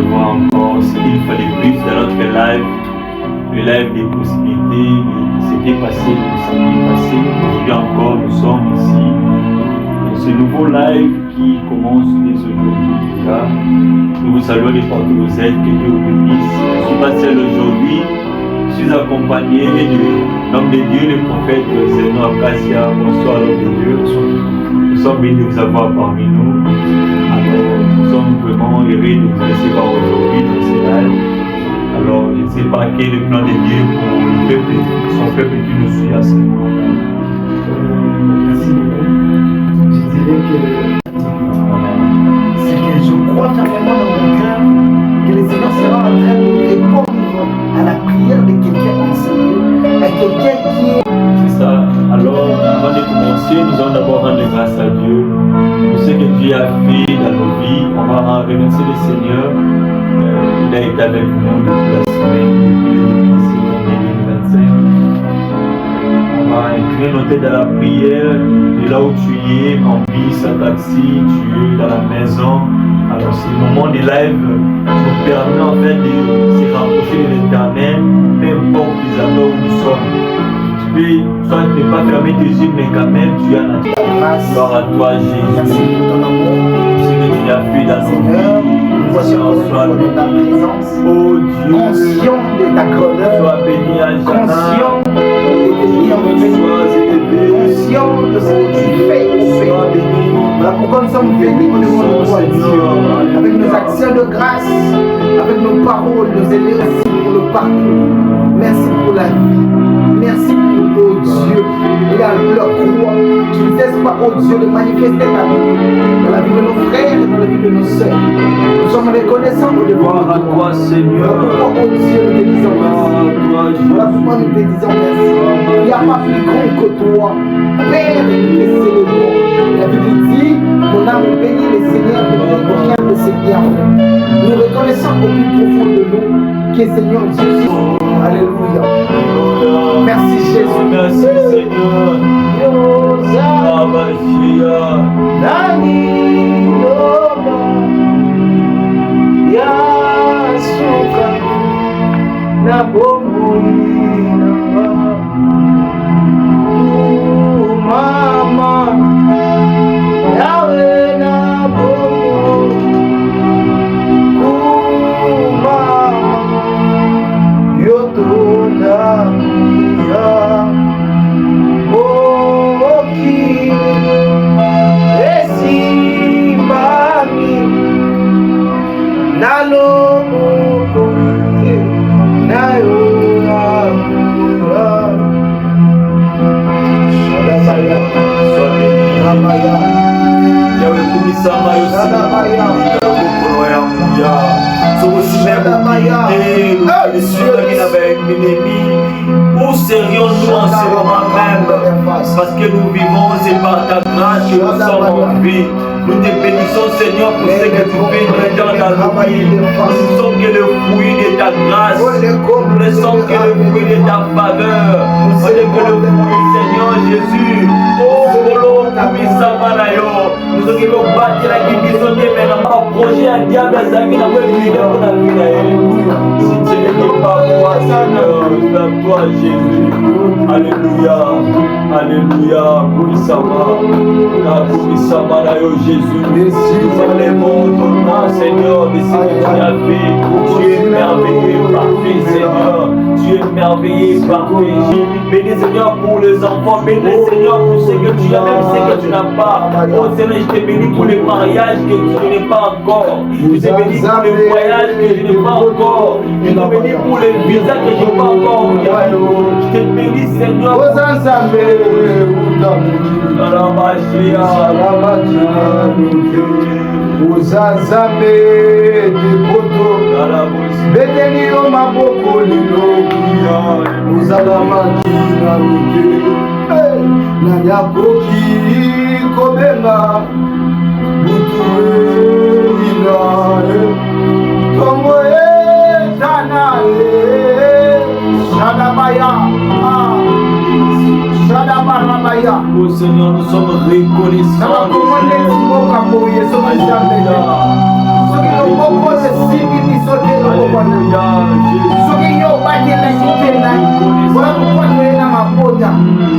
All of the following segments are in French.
revoir encore une fois de plus dans notre live, le live des possibilités. C'était passé le samedi passé, aujourd'hui encore nous sommes ici. Ce nouveau live qui commence dès aujourd'hui déjà. Nous vous saluons de partout où vous êtes, que Dieu vous bénisse. Je ne suis pas seul aujourd'hui, je suis accompagné de l'homme de Dieu, le prophète Zeno Acacia. Bonsoir l'homme de Dieu. Nous sommes bénis de vous avoir parmi nous. Alors, nous sommes vraiment heureux de vous recevoir aujourd'hui dans ce live. Alors, je ne sais pas quel est le plan de Dieu pour le peuple, son peuple qui nous suit à ce moment-là. Merci beaucoup. Je dirais que c'est que je crois fermement dans mon cœur que le Seigneur sera en train de répondre à la prière de quelqu'un en ce lieu, à quelqu'un qui est... C'est ça. Alors, avant de commencer, nous allons d'abord rendre grâce à Dieu pour ce que Dieu a fait dans nos vies. On va remercier le Seigneur. Il a été avec nous depuis la semaine, depuis le début de cette année 2025. On va incliner nos têtes dans la prière. De là où tu es, en bus, en taxi, tu es dans la maison. Alors, c'est le moment de live nous permet en fait de se rapprocher de l'Éternel, peu importe les endroits où nous sommes. Tu peux soit ne pas fermer tes yeux, mais quand même tu as la grâce. Gloire à toi, Jésus. Merci pour ton amour. Ce que tu as fait dans nos Seigneur, nous voici sois de ta présence. Oh Dieu, Conscient de ta grandeur. sois béni à Conscient jamais. de tes bienfaits. Conscient de ce que tu fais au Sois Père. béni. Voilà pourquoi nous sommes bénis au devant de toi, Dieu. Avec nos actions de grâce, avec nos paroles, nos élèves, merci pour le parcours. Merci pour la vie. Merci pour, oh Dieu, leur croix. Tu ne cesses pas, oh Dieu, de manifester ta vie dans la vie de nos frères et dans la vie de nos sœurs. Nous sommes reconnaissants au devant de Gloire à toi. toi, Seigneur. Voilà pourquoi, oh Dieu, nous te disons merci. Voilà pourquoi nous te disons merci. Il n'y a pas plus grand que toi. Père, laissez-le bon. La Bible dit, mon âme bénit le Seigneur de rien de ses bienfaits. Nous reconnaissons au plus profond de nous que Seigneur Jésus. Alléluia. Merci Jésus. Merci Seigneur. Abashia. Nani Loba Yasuka na Bomuina Mama Yawe na Bomu Kumama Yotunda Ya Boki Esimami Nalomoko Nayo Shadabaya Shadabaya Yawe kumisama Shadabaya Où serions-nous en ce moment même? Parce que nous vivons, c'est par ta grâce que nous sommes en vie. Nous te bénissons, Seigneur, pour ce que tu fais dans la vie. Nous ne sommes que le fruit de ta grâce. Nous ne sommes que le fruit de ta faveur. Nous sommes que le fruit, Seigneur Jésus. Oh, Kolo, Kamisabanayo. Nous sommes que le bâtir la guérison de mes enfants. Projet à diable, Zami, la web, pour la vie. Si ce n'était pas toi, Seigneur, vers toi, Jésus. Alléluia. Alléluia. Kumisama. Kumisama, Jésus. Nous élevons ton nom, Seigneur, de ce que tu as fait. Tu es merveilleux, parfait, Seigneur. Tu es merveilleux, parfait. Bénis, Seigneur, pour les enfants. Bénis, Seigneur, pour ce que tu as, même ce que tu n'as pas. Oh, Seigneur, je te bénis pour les mariages que tu n'es pas encore. Je te bénis pour les voyages que je n'ai pas encore. Je te bénis pour les visas que je n'ai pas encore. Je te bénis, Seigneur. Uzazame depoto beteli yo maboko lilokuya uzalamaki na mike nanyakoki kobenga butu ina kongo etana shadabaya Oh Seigneur, nous sommes reconnaissants.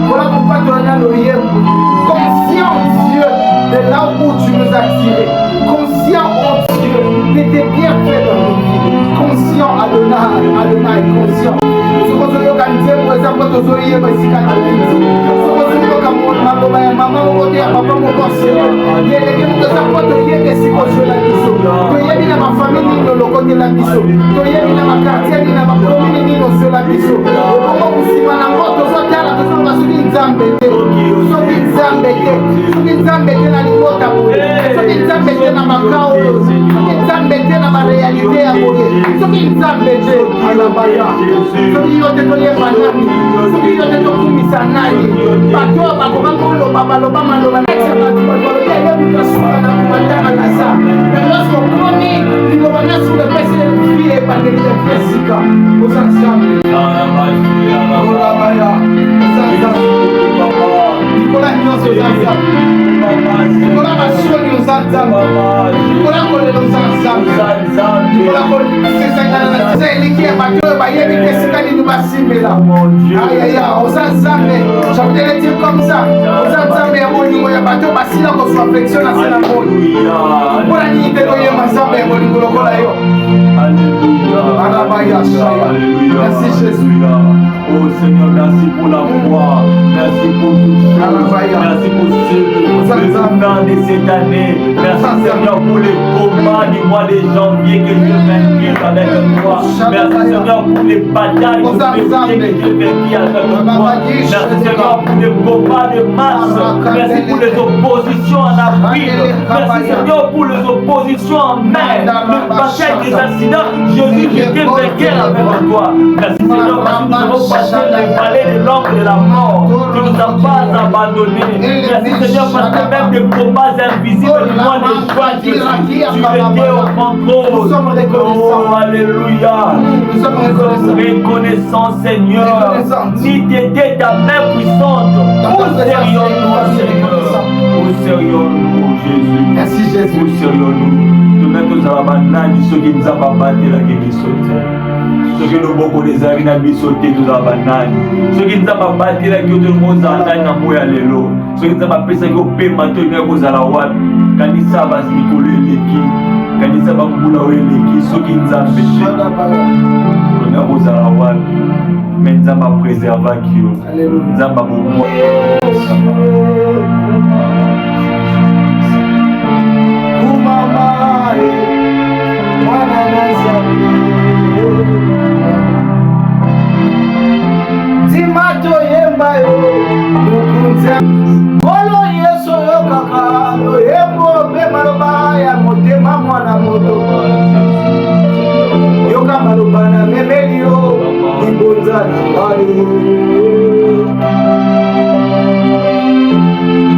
Voilà pourquoi tu as le yembo. Conscient, Dieu, de là où tu nous as tirés. Conscient, oh Dieu, de tes bienfaits dans nos vies. Conscient, Adonai, conscient. Ce que tu as organisé, pour exemple, tu as eu un petit cas de vie. Ce que tu as eu maman, papa, mon conseiller. Il y a des gens qui ont eu des psychoses de la mission. Tu as eu dans ma famille, dans le côté de la mission. Tu as eu dans ma quartier, dans ma commune, dans la mission. Comment vous savez, maintenant, tu as eu la maison, tu as eu une zambete. Soki nzambe te na libota boye, soki nzambe te na makao, soki nzambe te na barealite ya boye, soki nzambe te alabaya, soki yo te toyeba nani, soki yo te tokumisa nani, bato oyo bakoka koloba baloba maloba neti ya bato bakolobi ayebi kasuka na kumataka na sa, mais lorsque okomi liloba nyonso lepesi vie ebandeli epie esika, oza nzambe olabaya, oza nzambe Nicolas nyonso oza nzambe Nicolas basoni oza nzambe Nicolas kolelo oza nzambe Nicolas kosesangana na nza eliki ya bato oyo bayebi te esika nini basimbela ayaya oza nzambe j'appelle dire comme ça oza nzambe ya bolingo ya bato basila kozwa affection na se na moni mpona nini te toyeba nzambe ya bolingo lokola yo Alabaya Shaya. Merci Jésus. Oh Seigneur, merci pour la foi. Merci pour tout ça. Merci pour le temps de cette année. Merci Seigneur pour les combats du mois de janvier que Dieu vaincu avec toi. Merci Seigneur pour les batailles que Dieu vaincu avec toi. Merci Seigneur pour les combats de masse. Merci pour les oppositions en avril. Merci Seigneur pour les oppositions en mai. Le bataille des accidents, Jésus, je t'ai vaincu avec toi. Merci Seigneur parce que nous avons passé les vallées de l'ombre de la mort. Tu ne nous as pas abandonnés. Merci Seigneur parce que même des combats invisibles du mois de juin, tu étais au contrôle. Oh, alléluia. Nous sommes reconnaissants Seigneur. Si tu étais ta main puissante, où serions-nous Seigneur? Où serions-nous Jésus? Merci Jésus. Où serions-nous? Nous nous avons ceux qui nous ont battu la guérison. Ceux qui nous ont des amis na bisoté nous abanani. Ceux qui nous ont battu la guérison na na moya lelo. Ceux qui nous ont pensé que pe mato ni ko zala wapi. Kanisa bas nikolo eleki. Kanisa bambula eleki. Ceux qui nous ont empêché. On a ko zala wapi. Mais nous avons préservé qui yo. Nous avons beaucoup. Timato yemba yo mukunza Bolo yeso yo kaka yo yembo be maloba ya motema mwana moto Yo kamaloba na memeli yo ibonza na bali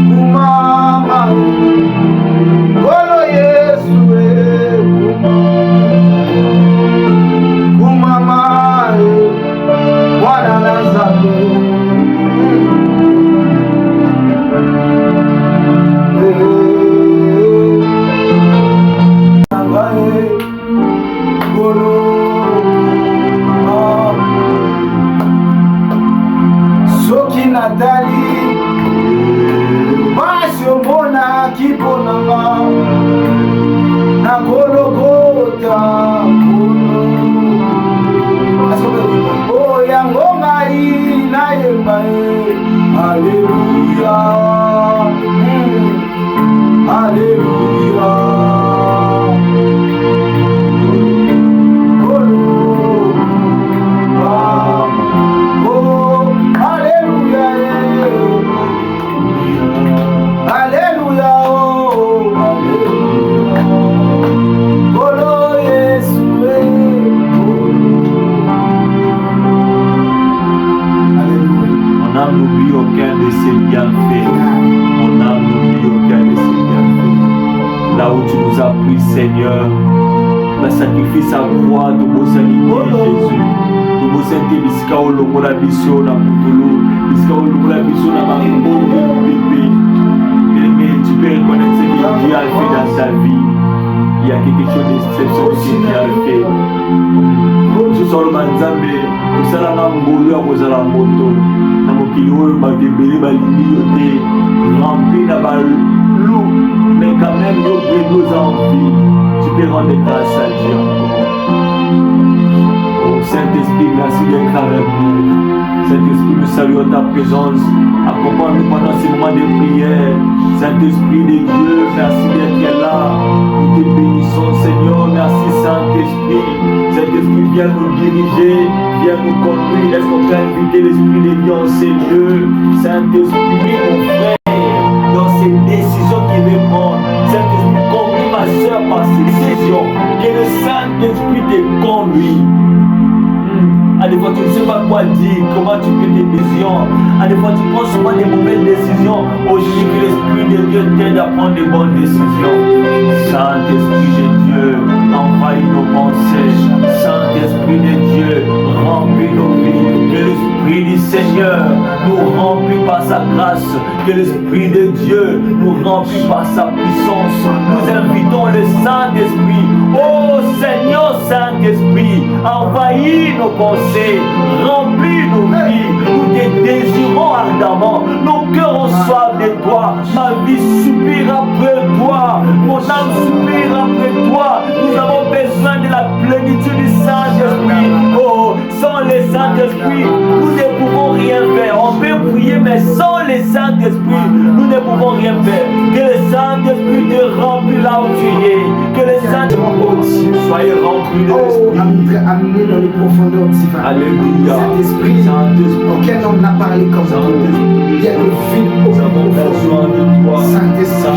Kumama Bolo yesu Kumama Mwana na zambi Soki Natali Basi omona kiponanga Na Golgotha Oh yango ngai na yemba Alléluia Alléluia Oh Alléluia Alléluia oh Alléluia Yesu On n'a oublié aucun de ses bienfaits. On n'a oublié aucun de ses bienfaits. Là où tu nous as pris, Seigneur, la sacrifice à croix de vos saliniers, Jésus. De vos saints bisca au logo la biso na putulu, bisca au logo la biso na mambo bébé. Mais tu peux reconnaître ce que Dieu a fait dans sa vie. Il y a quelque chose d'exceptionnel que Dieu a fait. solo banzambe osala na ngolu ya kozala moto na mokili oyo bato ebele balingi yo te rempli na balou mais quand même yo brede oza en vie tu peux rendre grâce à Dieu encore. Oh Saint-Esprit, merci d'être avec nous. Saint-Esprit, nous saluons ta présence. Accompagne-nous pendant ces moments de prière. Saint-Esprit de Dieu, merci d'être là. Nous te bénissons, Seigneur. Merci, Saint-Esprit. Saint-Esprit, viens nous diriger, viens nous conduire. Est-ce qu'on peut inviter l'Esprit de Dieu en ces lieux? Saint-Esprit, mon frère, dans ces décisions qu'il veut prendre. Saint-Esprit, conduis ma soeur par ces décisions. Que le Saint-Esprit te conduit. À des fois tu ne sais pas quoi dire, comment tu fais tes décisions. À des fois tu prends souvent des mauvaises décisions. Aujourd'hui que l'Esprit de Dieu t'aide à prendre des bonnes décisions. Saint-Esprit de Dieu, envahis nos pensées. Saint-Esprit de Dieu, remplis nos vies. Que l'Esprit du Seigneur nous remplit par sa grâce. Que l'Esprit de Dieu nous remplit par sa puissance. Nous invitons le Saint-Esprit. Oh Seigneur Saint-Esprit, envahis nos pensées, remplis nos vies. Nous te désirons ardemment. Nos cœurs ont soif de toi. Ma vie soupire après toi. Mon âme soupire après toi. Nous avons besoin de la plénitude du Saint-Esprit. Oh, sans le Saint-Esprit, nous ne pouvons rien faire. On peut prier, mais sans le Saint-Esprit, nous ne pouvons rien faire. Que le Saint-Esprit te remplisse là où tu es. Que le Saint-Esprit, soyez remplis de l'Esprit. Amenez dans les profondeurs divines. Alléluia. Saint-Esprit, aucun homme n'a parlé comme toi. Il y a le fil au Nous avons besoin de toi. Saint-Esprit,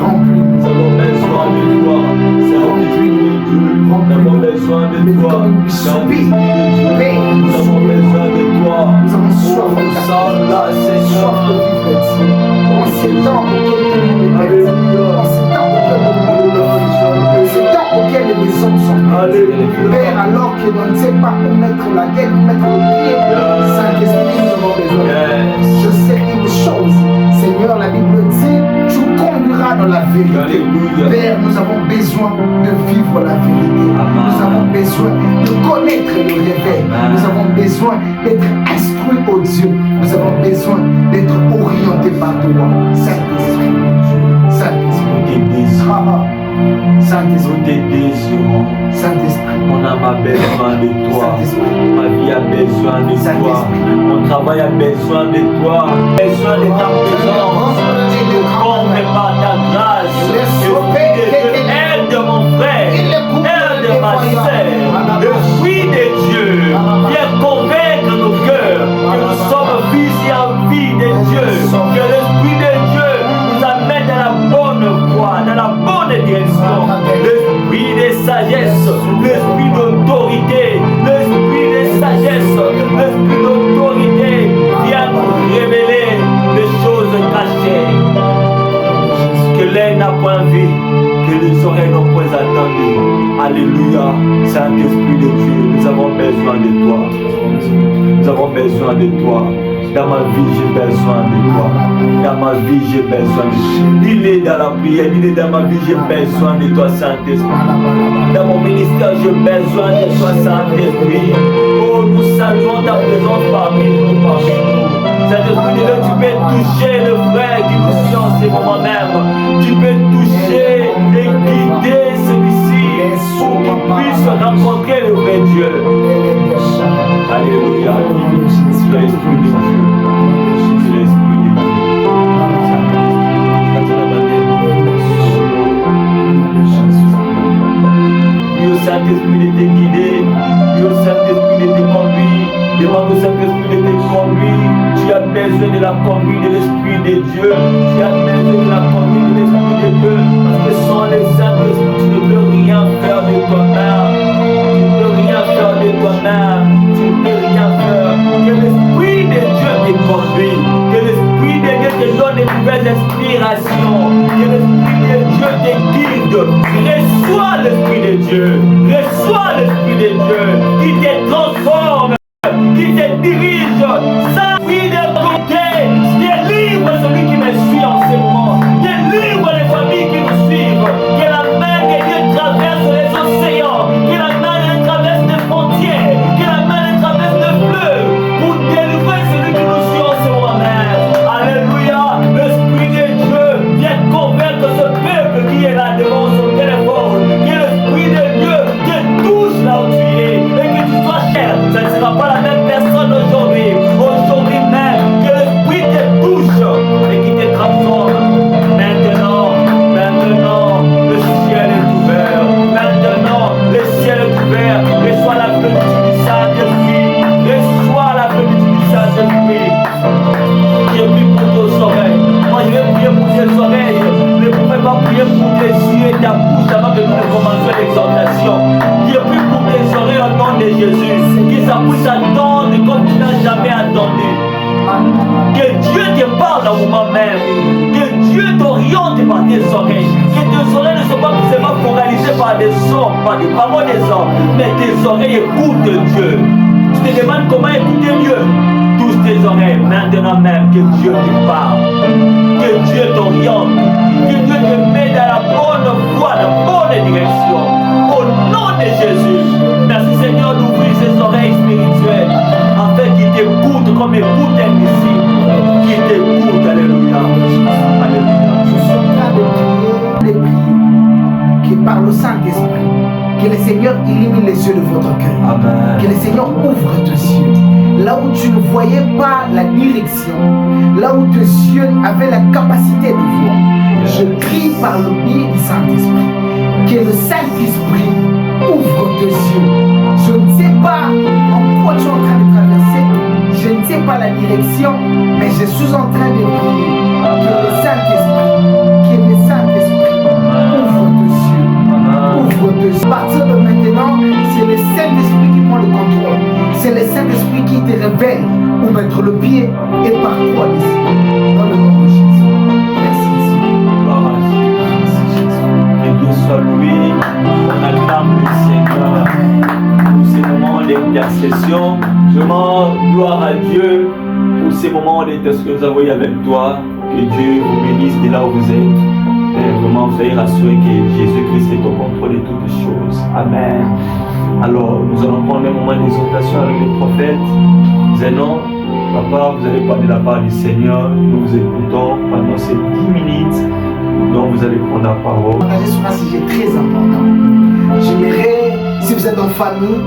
remplis. Nous avons besoin de toi. Saint-Esprit de Dieu. Nous avons besoin de toi. Saint-Esprit de Dieu. Nous avons besoin de toi. Nous avons soif de ta là, Seigneur. soif de vivre ici. En ces temps auxquels tout le monde est perdu. En ces temps auxquels le monde est ces temps auxquels les hommes sont perdus. Père, alors que l'on ne sait pas où mettre la tête, où mettre le pied, Saint-Esprit, nous avons besoin. Je sais une chose, Seigneur, la Bible dit, tu conduiras dans la vérité. Père, nous avons besoin de vivre la vérité. Nous avons besoin de connaître le réveil. Nous avons besoin d'être instruits au Dieu. Nous avons besoin d'être orientés par toi. Saint-Esprit. Saint-Esprit. Saint-Esprit. Nous te désirons. Saint-Esprit. Mon âme a besoin de toi. Ma vie a besoin de toi. Mon travail a besoin de toi. Besoin de ta présence. Comble par ta grâce. Aide mon frère. Aide ma soeur. L'Esprit de Dieu vient convaincre nos cœurs que nous sommes fils et envies de Dieu. Que l'Esprit de Dieu nous amène dans la bonne voie, dans la bonne direction. L'Esprit de sagesse, l'Esprit d'autorité, l'Esprit de sagesse, l'Esprit d'autorité vient nous révéler les choses cachées que l'œil n'a point vu, que les oreilles n'ont point entendu. Alléluia, Saint-Esprit de Dieu, nous avons besoin de toi. Nous avons besoin de toi. Dans ma vie, j'ai besoin de toi. Dans ma vie, j'ai besoin de toi. Dis-le dans la prière, dis-le dans ma vie, j'ai besoin de toi, Saint-Esprit. Dans mon ministère, j'ai besoin de toi, Saint-Esprit. Oh, nous saluons ta présence parmi nous, parmi nous. Saint-Esprit, tu peux toucher le frère qui nous suit en ce moment même. Tu peux toucher et guider celui-ci pour qu'il puisse rencontrer le vrai Dieu. Alléluia. L'Esprit de Dieu. L'Esprit de Dieu. Dieu Saint-Esprit de te guider. Dieu Saint-Esprit de te conduire. Demande au Saint-Esprit de te conduire. Tu as besoin de la conduite de l'Esprit de Dieu. Tu as besoin de la conduite de l'Esprit de Dieu. Parce que sans les Saint-Esprit, tu ne peux rien faire de toi-même. Tu ne peux rien faire de toi-même. Tu ne peux rien faire. Que l'Esprit de Dieu te conduit. Que l'Esprit de Dieu te donne de nouvelles inspirations. Que l'Esprit de Dieu te guide. Reçois l'Esprit de Dieu. Reçois l'Esprit de Dieu qui te transforme, qui te dirige. Sans prix de côté, délivre celui qui me suit en ce moment. Délivre les familles qui nous suivent. Que la main de Dieu traverse les océans. Que la main de Dieu traverse les frontières. Jésus. Que ça puisse attendre comme tu n'as jamais attendu. Que Dieu te parle au moment même. Que Dieu t'oriente par tes oreilles. Que tes oreilles ne sont pas seulement focalisées par des sons, par des paroles des hommes, mais tes oreilles écoutent Dieu. Tu te demandes comment écouter mieux. Touche tes oreilles maintenant même, que Dieu te parle. Que Dieu t'oriente. Que Dieu te met dans la bonne voie, la bonne direction. Au nom de Jésus. Merci Seigneur d'ouvrir ses oreilles spirituelles afin qu'il t'écoute comme écoute un disciple. Qu'il t'écoute. Alléluia. Alléluia. Je suis en train de prier les prières qui par le Saint-Esprit. Que le Seigneur illumine les yeux de votre cœur. Amen. Que le Seigneur ouvre tes yeux. Là où tu ne voyais pas la direction, là où tes yeux avaient la capacité de voir, je prie par le biais du Saint-Esprit. Que le Saint-Esprit ouvre tes yeux. Je ne sais pas en quoi tu es en train de traverser, je ne sais pas la direction, mais je suis en train de prier. Que le Saint-Esprit ouvre tes yeux. Ouvre tes yeux. À partir de maintenant, c'est le Saint-Esprit qui prend le contrôle. C'est le Saint-Esprit qui te révèle où mettre le pied et par quoi décider. Dans le nom de Jésus. Merci Jésus. Que Dieu soit loué. On acclame le Seigneur pour ces moments d'intercession. Je rends gloire à Dieu pour ces moments d'intercession que nous avons eu avec toi. Que Dieu vous bénisse de là où vous êtes. Et vraiment, soyez rassurés que Jésus-Christ est au contrôle de toutes les choses. Amen. Alors, nous allons prendre un moment d'exhortation avec le prophète. Zénon, papa, vous allez parler de la part du Seigneur. Nous vous écoutons pendant ces 10 minutes. Donc, vous allez prendre la parole. Partager sur un sujet très important. J'aimerais, si vous êtes en famille,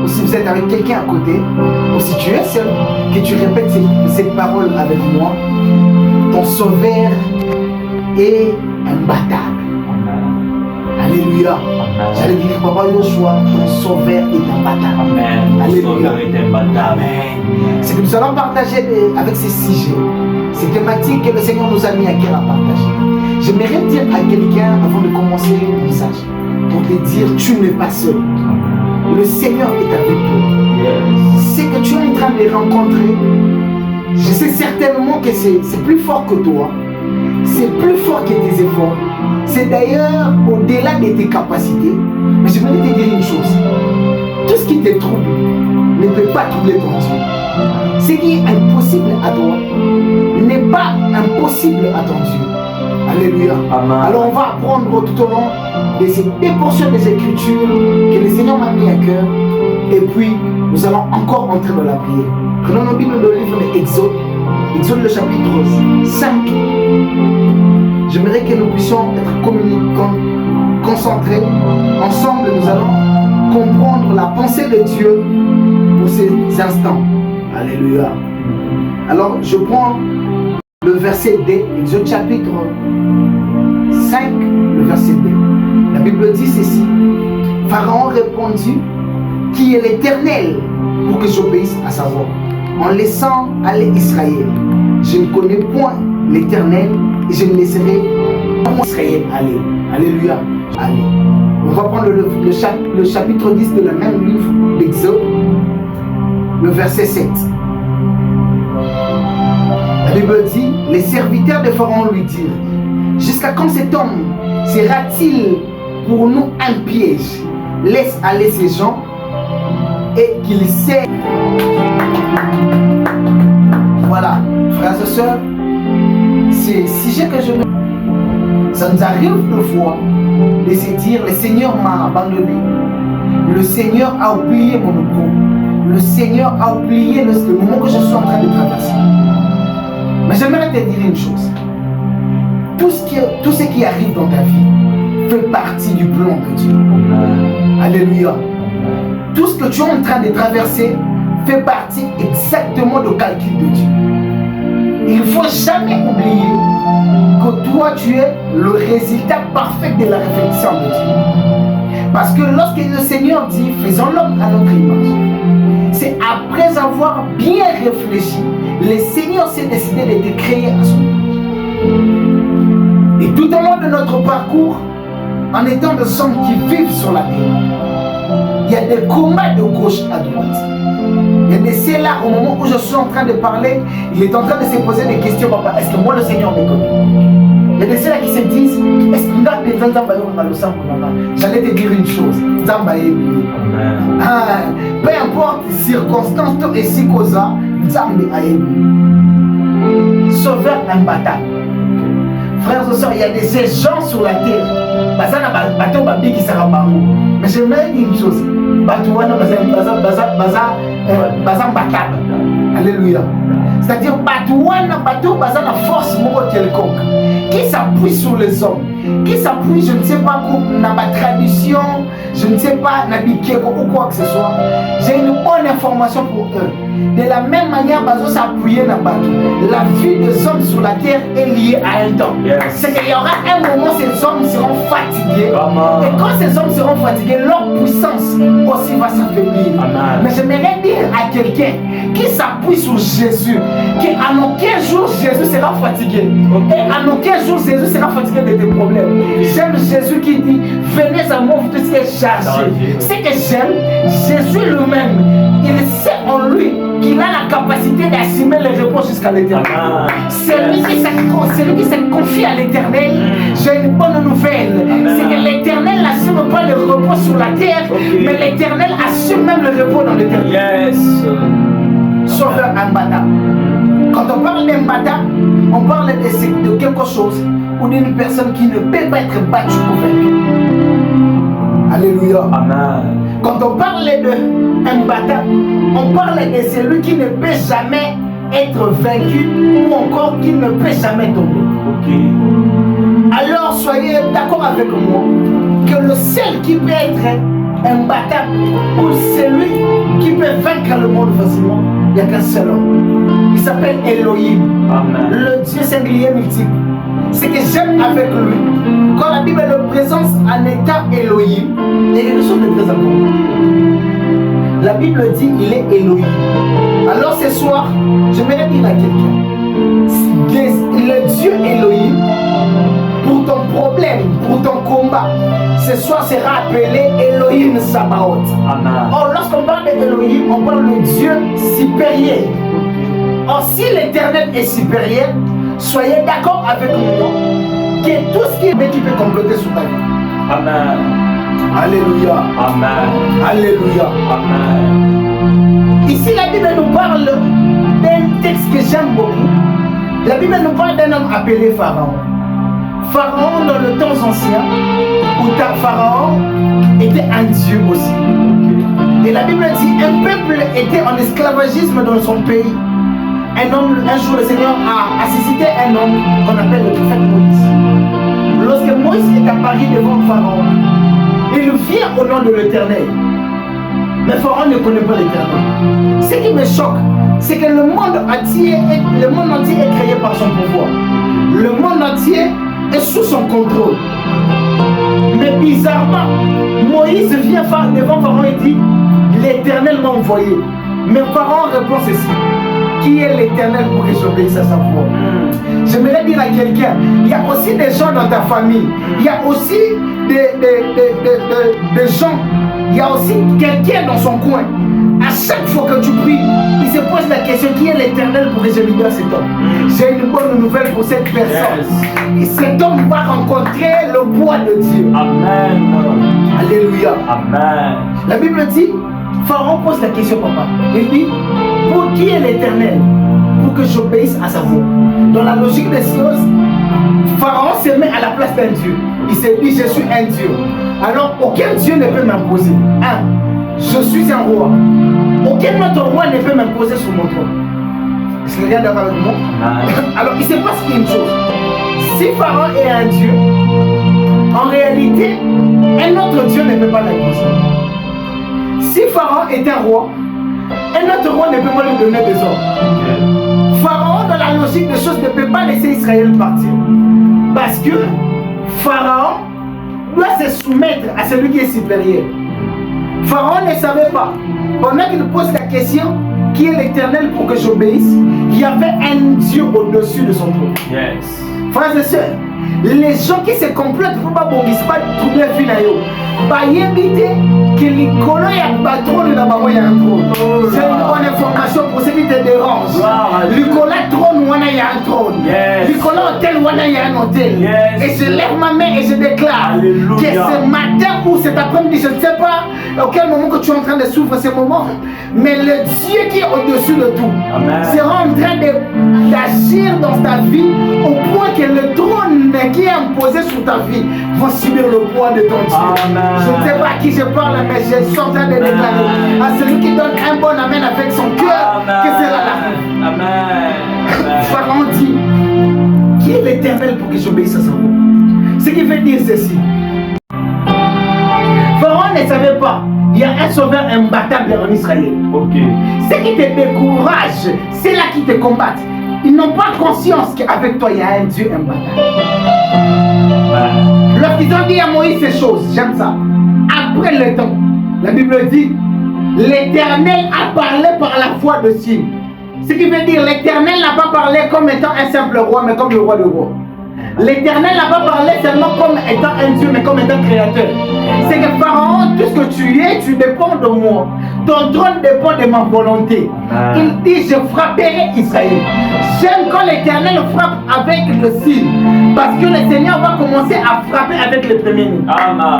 ou si vous êtes avec quelqu'un à côté, ou si tu es seul, que tu répètes cette parole avec moi. Ton sauveur est imbattable. Alléluia. J'allais dire, Papa Yoshua, ton sauveur est imbattable. Amen. Ton sauveur est imbattable. C'est que nous allons partager avec ces sujets, ces thématiques que le Seigneur nous a mis à cœur à partager. J'aimerais dire à quelqu'un, avant de commencer le message, pour te dire, tu n'es pas seul. Le Seigneur est avec toi. C'est que tu es en train de les rencontrer. Je sais certainement que c'est plus fort que toi. C'est plus fort que tes efforts. C'est d'ailleurs au-delà de tes capacités. Mais je voulais te dire une chose. Tout ce qui te trouble ne peut pas troubler ton Dieu. Ce qui est impossible à toi n'est pas impossible à ton Dieu. Alléluia. Amen. Alors on va apprendre tout au long de ces deux portions des Écritures que le Seigneur m'a mis à cœur. Et puis nous allons encore entrer dans la prière. Prenons nos Bibles dans le livre de Exode. Exode le chapitre 5. J'aimerais que nous puissions être concentrés. Ensemble, nous allons comprendre la pensée de Dieu pour ces instants. Alléluia. Alors, je prends le verset D, Exode chapitre 5, le verset D. La Bible dit ceci. Pharaon répondit, qui est l'Éternel pour que j'obéisse à sa voix, en laissant aller Israël. Je ne connais point l'Éternel et je ne laisserai pas Israël aller. Alléluia. Allez. On va prendre le chapitre 10 de la même livre d'Exode, le verset 7. La Bible dit, les serviteurs de Pharaon lui dirent, jusqu'à quand cet homme sera-t-il pour nous un piège? Laisse aller ces gens et qu'il sait. Voilà, frères et sœurs, c'est le sujet que je veux. Ça nous arrive de fois de se dire, le Seigneur m'a abandonné. Le Seigneur a oublié mon repos. Le Seigneur a oublié le moment que je suis en train de traverser. Mais j'aimerais te dire une chose. Tout ce qui arrive dans ta vie fait partie du plan de Dieu. Alléluia. Tout ce que tu es en train de traverser fait partie exactement du calcul de Dieu. Il ne faut jamais oublier que toi tu es le résultat parfait de la réflexion de Dieu. Parce que lorsque le Seigneur dit faisons l'homme à notre image, c'est après avoir bien réfléchi, le Seigneur s'est décidé de te créer à son image. Et tout au long de notre parcours, en étant des hommes qui vivent sur la terre, Il y a des combats de gauche à droite. Il y a des ceux-là, au moment où je suis en train de parler, il est en train de se poser des questions. Papa, est-ce que moi le Seigneur me connaît? Il y a des ceux-là qui se disent, est-ce que nous avons besoin de j'allais te dire une chose. Peu importe les circonstances et si causa, sauveur imbattable. Frères et sœurs, il y a des gens sur la terre. Mais j'aimerais dire une chose. Alléluia. C'est-à-dire la force quelconque qui s'appuie sur les hommes, qui s'appuie, je ne sais pas, dans ma tradition, je ne sais pas, ou quoi que ce soit. J'ai une bonne information pour eux. De la même manière, s'appuyer dans bateau. La vie des hommes sur la terre est liée à un temps. C'est qu'il y aura un moment où ces hommes seront fatigués. Et quand ces hommes seront fatigués, leur puissance aussi va s'affaiblir. Mais j'aimerais dire à quelqu'un qui s'appuie sur Jésus, qu'à aucun jour Jésus sera fatigué. Et à aucun jour Jésus sera fatigué de tes problèmes. J'aime Jésus qui dit, venez à moi, vous tous qui êtes chargés. Ce que j'aime, Jésus lui-même, il sait en lui qu'il a la capacité d'assumer le repos jusqu'à l'éternel. Celui qui se confie à l'éternel, j'ai une bonne nouvelle. C'est que l'éternel n'assume pas le repos sur la terre, mais l'éternel assume même le repos dans l'éternel. Sauveur imbattable. Quand on parle d'imbattable, on parle de quelque chose ou d'une personne qui ne peut pas être battue ou vaincue. Alléluia. Amen. Quand on parle d'imbattable, on parle de celui qui ne peut jamais être vaincu ou encore qui ne peut jamais tomber. Alors soyez d'accord avec moi que le seul qui peut être imbattable ou celui qui peut vaincre le monde facilement, il n'y a qu'un seul homme. Il s'appelle Elohim. Amen. Le Dieu singulier multiple. Ce que j'aime avec lui, quand la Bible le présente en état Elohim, il y a quelque chose de très important. La Bible dit il est Elohim. Alors ce soir, je vais dire à quelqu'un, le Dieu Elohim, pour ton problème, pour ton combat, ce soir sera appelé Elohim Sabaoth. Amen. Or, lorsqu'on parle d'Elohim, on parle de Dieu supérieur. Or, si l'Éternel est supérieur, soyez d'accord avec moi que tout ce qui peut compléter sur ta vie. Amen. Alléluia. Amen. Alléluia. Amen. Ici, la Bible nous parle d'un texte que j'aime beaucoup. La Bible nous parle d'un homme appelé Pharaon. Pharaon dans le temps ancien, où Pharaon était un dieu aussi. Et la Bible dit un peuple était en esclavagisme dans son pays. Un jour le Seigneur a suscité un homme qu'on appelle le prophète Moïse. Lorsque Moïse est apparu devant Pharaon, il vient au nom de l'Éternel. Mais Pharaon ne connaît pas l'Éternel. Ce qui me choque, c'est que le monde entier est créé par son pouvoir. Le monde entier est sous son contrôle. Mais bizarrement, Moïse vient devant Pharaon et dit, l'Éternel m'a envoyé. Mais Pharaon répond ceci, qui est l'Éternel pour que j'obéisse à sa voix? J'aimerais dire à quelqu'un, il y a aussi des gens dans ta famille, il y a aussi des gens, il y a aussi quelqu'un dans son coin. À chaque fois que tu pries, il se pose la question, qui est l'Éternel pour que je libère cet homme? J'ai une bonne nouvelle pour cette personne. Et cet homme va rencontrer le poids de Dieu. Amen. Alléluia. Amen. La Bible dit, Pharaon pose la question, papa. Il dit, pour qui est l'Éternel? Pour que j'obéisse à sa voix. Dans la logique des choses, Pharaon se met à la place d'un Dieu. Il se dit, je suis un Dieu. Alors, aucun Dieu ne peut m'imposer. Je suis un roi. Aucun autre roi ne peut m'imposer sur mon trône. Est-ce que quelqu'un est d'accord avec moi? Alors, il se passe une chose. Si Pharaon est un Dieu, en réalité, un autre Dieu ne peut pas l'imposer. Si Pharaon est un roi, un autre roi ne peut pas lui donner des ordres. Pharaon, dans la logique des choses, ne peut pas laisser Israël partir. Parce que Pharaon doit se soumettre à celui qui est supérieur. Pharaon ne savait pas. Pendant qu'il pose la question, qui est l'Éternel pour que j'obéisse, il y avait un Dieu au-dessus de son trône. Frères et sœurs, les gens qui se complotent pour pas bondir, pas trouver la vie. Bah, y inviter que l'école y a pas trop de la maman y a un trône. C'est une bonne information pour ceux qui te dérangent. L'école a trône ou y a un trône. L'école a hôtel ou y a un hôtel. Et je lève ma main et je déclare que ce matin ou cet après-midi, je ne sais pas à quel moment que tu es en train de souffrir ce moment, mais le Dieu qui est au-dessus de tout sera en train d'agir dans ta vie au point que le trône qui est imposé sur ta vie va subir le poids de ton Dieu. Je ne sais pas à qui je parle, mais je suis en train de déclarer à celui qui donne un bon amen avec son cœur que sera la fin. Amen. Pharaon dit, qui est l'Éternel pour que j'obéisse à son nom? Ce qui veut dire ceci. Pharaon ne savait pas. Il y a un sauveur imbattable en Israël. Ce qui te décourage, c'est là qui te combattent. Ils n'ont pas conscience qu'avec toi, il y a un Dieu imbattable. Lorsqu'ils ont dit à Moïse ces choses, j'aime ça. Après le temps, la Bible dit, l'Éternel a parlé par la voix de Dieu. Ce qui veut dire, l'Éternel n'a pas parlé comme étant un simple roi, mais comme le roi de roi. L'Éternel n'a pas parlé seulement comme étant un Dieu, mais comme étant créateur. C'est que Pharaon, tout ce que tu es, tu dépends de moi. Ton trône dépend de ma volonté. Il dit, je frapperai Israël. J'aime quand l'Éternel frappe avec le signe. Parce que le Seigneur va commencer à frapper avec le premier-né. Amen.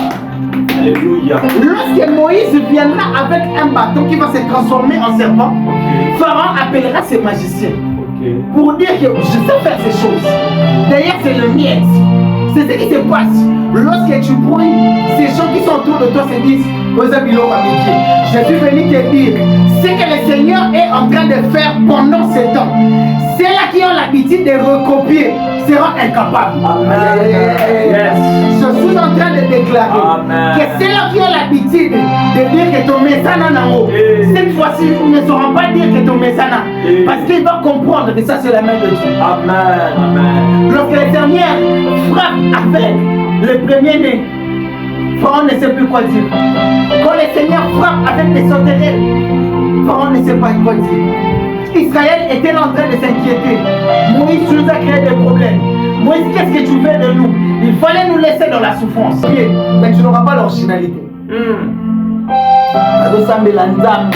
Alléluia. Lorsque Moïse viendra avec un bâton qui va se transformer en serpent, Pharaon appellera ses magiciens. Pour dire que je sais faire ces choses. D'ailleurs, c'est le mien. C'est ce qui se passe. Lorsque tu pries, ces gens qui sont autour de toi se disent, je suis venu te dire ce que le Seigneur est en train de faire pendant ce temps. Ceux-là qui ont l'habitude de recopier seront incapables. Je suis en train de déclarer que ceux-là qui ont l'habitude de dire que ton message en haut, cette fois-ci, ils ne sauront pas dire que ton message parce qu'ils vont comprendre que ça c'est la main de Dieu. Amen. Lorsque les dernières frappent avec le premier-né, Pharaon ne sait plus quoi dire. Quand le Seigneur frappe avec les sauterelles, Pharaon ne sait pas quoi dire. Israël était en train de s'inquiéter. Moïse nous a créé des problèmes. Moïse, qu'est-ce que tu veux de nous? Il fallait nous laisser dans la souffrance. Mais tu n'auras pas l'originalité. azosambela nzambe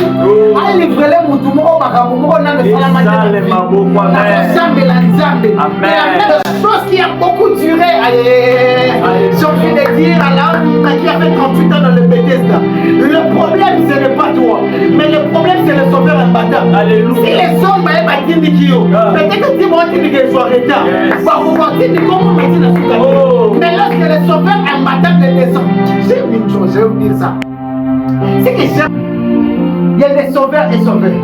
alivrele mutu moko makambo moko nano azosambela nzambe chose qui a beaucoup duré. J'ai envie de dire à l'homme qui a fait 38 ans dans le Bethesda, le problème ce n'est pas toi, mais le problème c'est le sauveur imbattable. Si les hommes peut-être que tu vas dire que je suis retard, mais lorsque le sauveur imbattable descend, j'ai une chose, je vais vous dire ça. C'est que j'aime. Il y a des sauveurs et sauveurs.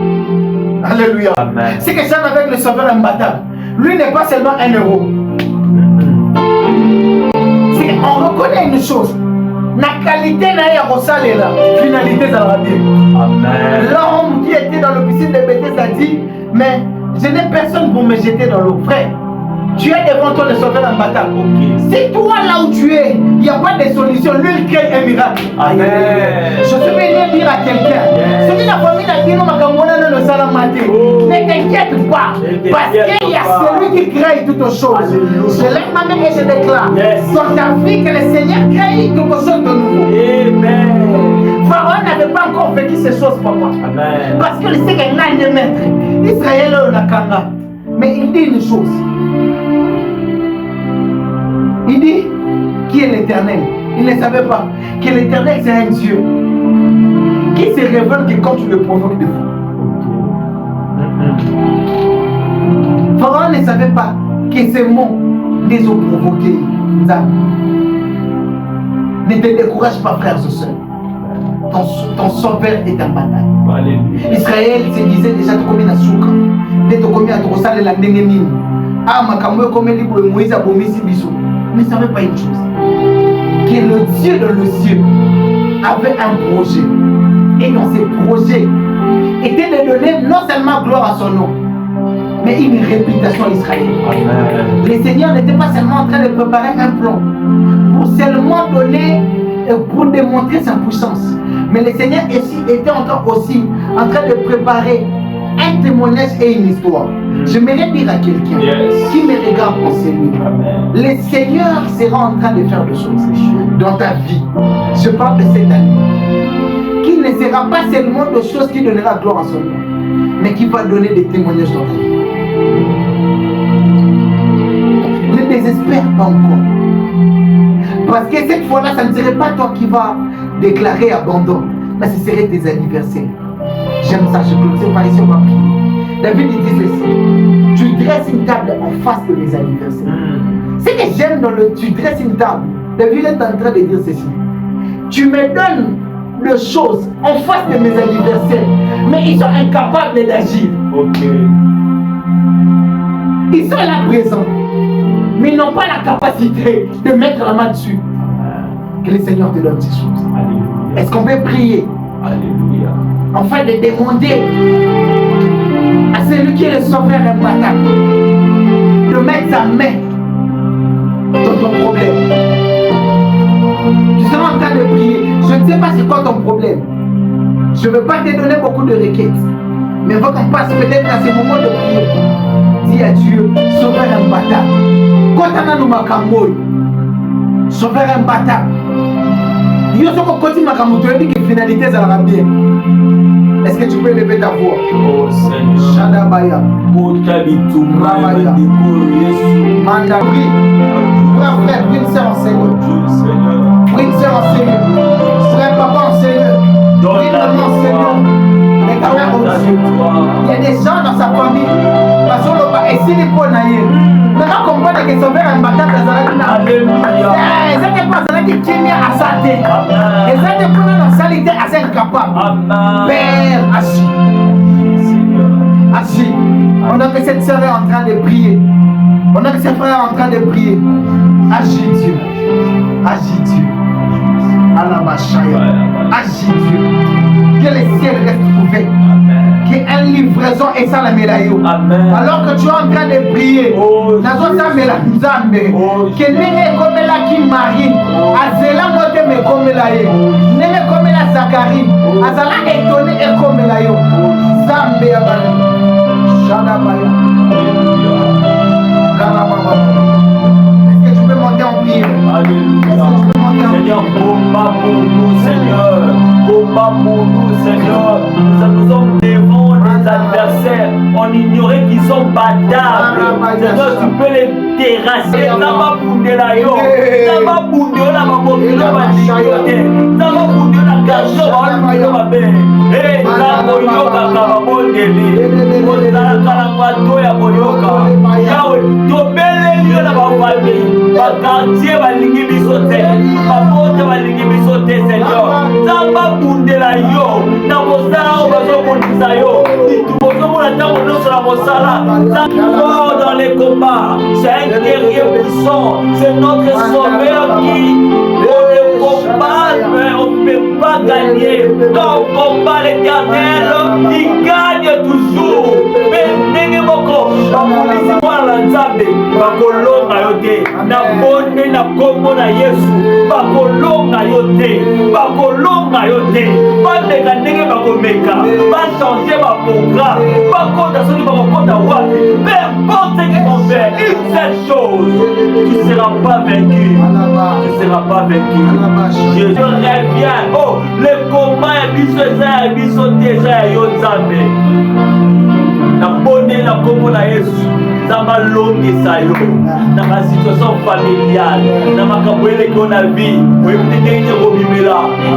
Alléluia. C'est que j'aime avec le sauveur imbattable. Lui n'est pas seulement un héros. C'est qu'on reconnaît une chose. La qualité n'a pas ressalé la finalité de la vie. L'homme qui était dans le piscine de Bethesda a dit, mais je n'ai personne pour me jeter dans l'eau. Frère, tu es devant toi le sauveur imbattable. Si toi là où tu es, il n'y a pas de solution, lui il crée un miracle. Je suis venu dire à quelqu'un, ce qui la famille a dit, ne t'inquiète pas, parce qu'il y a celui qui crée toutes choses. Je lève ma main et je déclare dans ta vie que le Seigneur crée quelque chose de nouveau. Pharaon n'avait pas encore vécu ces choses, papa. Parce que le Seigneur n'a pas maître. Israël est au Kanga. Mais il dit une chose. Il dit qui est l'Éternel. Il ne savait pas que l'Éternel c'est un Dieu qui se révèle que quand tu le provoques de fou. Pharaon ne savait pas que ces mots les ont provoqués. Ne te décourage pas, frères et sœurs. Ton sauveur est un bataille. Israël se disait déjà combien de soukra. Dès que combien de rosales la nénémine. Ah, ma camoué comme libre Moïse a bomisi bisou. Ne savait pas une chose. Que le Dieu dans le ciel avait un projet. Et dans ces projets, était de donner non seulement gloire à son nom, mais une réputation à Israël. Le Seigneur n'était pas seulement en train de préparer un plan pour seulement donner et pour démontrer sa puissance. Mais le Seigneur était encore aussi en train de préparer un témoignage et une histoire. J'aimerais dire à quelqu'un qui me regarde en Seigneur, le Seigneur sera en train de faire des choses dans ta vie. Je parle de cette année. Qui ne sera pas seulement des choses qui donnera gloire à son nom, mais qui va donner des témoignages dans ta vie. Ne désespère pas encore. Parce que cette fois-là, ça ne serait pas toi qui vas déclarer abandon, mais ce serait tes anniversaires. J'aime ça, je clôture par ici, on va prier. David dit ceci: tu dresses une table en face de mes anniversaires. Ce que j'aime dans le tu dresses une table, David est en train de dire ceci: tu me donnes des choses en face de mes anniversaires, mais ils sont incapables d'agir. Ils sont là présents, mais ils n'ont pas la capacité de mettre la main dessus. Que le Seigneur te donne ces choses. Est-ce qu'on peut prier? Alléluia. Enfin de demander à celui qui est le sauveur imbattable de mettre sa main dans ton problème. Tu seras en train de prier. Je ne sais pas c'est quoi ton problème. Je ne veux pas te donner beaucoup de requêtes, mais il faut qu'on passe peut-être à ce moment de prier. Dis à Dieu, sauveur imbattable. Quand on a nous makamboy, sauveur imbattable. Yo soko koti makambo to yebi que finalité ça va bien. Est-ce que tu peux lever ta voix? Oh Seigneur. Shadabaya. Mota bituma ndiko Yesu. Manda prie. Frère, prie une sœur en Seigneur. Prie une sœur en Seigneur. Frère, papa en Seigneur. Prie maman en Seigneur. Mais quand même il y a des gens dans sa famille. Parce qu'on va essayer de connaître. Maintenant, comprendre que son père est imbattable dans sa vie. Alléluia. C'est pas ça qui tient à sa tête. Et ça te prend dans sa vie à être capable. Père, agis. Agis. Pendant que cette sœur est en train de prier. Pendant que ses frères sont en train de prier. Agis Dieu. Agis Dieu. Alabashaya. Agis Dieu. Que le ciel reste ouvert. Qu'il y ait une livraison et ça la mélaïo. Alors que tu es en train de prier, nazo ça mélanzambe. Que n'est comme la qui marine, azela mote me comme la ye, n'est comme la Zacharie, azala étonné et comme la yo. Zambe abana, Shadabaya. Est-ce que tu peux monter en prière? Alléluia. Seigneur, combat pour nous, Seigneur. Combat pour nous, Seigneur. Nous sommes devant les adversaires. On ignorait qu'ils sont battables. Seigneur, tu peux les terrasser. Ça va bounder la yo. Ça va bounder la mamokilo baligyote. Ça va bounder la garçon baligyo babe. Eh, ça boyoka kama bondeli. Kozala kala kwato ya boyoka. Yawe, tobele liyo na bafami. Bakartier balingi biso te. Bapote balingi biso te, Seigneur. Ça va bounder la yo. Na mosala o bazobundisa yo. Bizomona ntango nyonso na mosala. Ça fort dans les combats. C'est un guerrier puissant. C'est notre sauveur qui on combat, mais on ne peut pas gagner. Dans le combat, l'Éternel, il gagne toujours. Mais ndenge moko, bakolisi mwana na Nzambe, bakolonga yo te. Na bonne na kombo na Yesu, bakolonga yo te. Bakolonga yo te. Bandeka ndenge bakomeka, bachanger ba programme, bakota soki bakokota wapi. Peu importe ce qu'ils vont faire, une seule chose, tu ne seras pas vaincu. Tu ne seras pas vaincu. Jésus revient. Oh, le combat est biso déjà yo Nzambe. Na bonne na kombo na Yesu. Dans ma longue sayo, dans ma situation familiale, dans ma capoeira qu'on a vie, oui,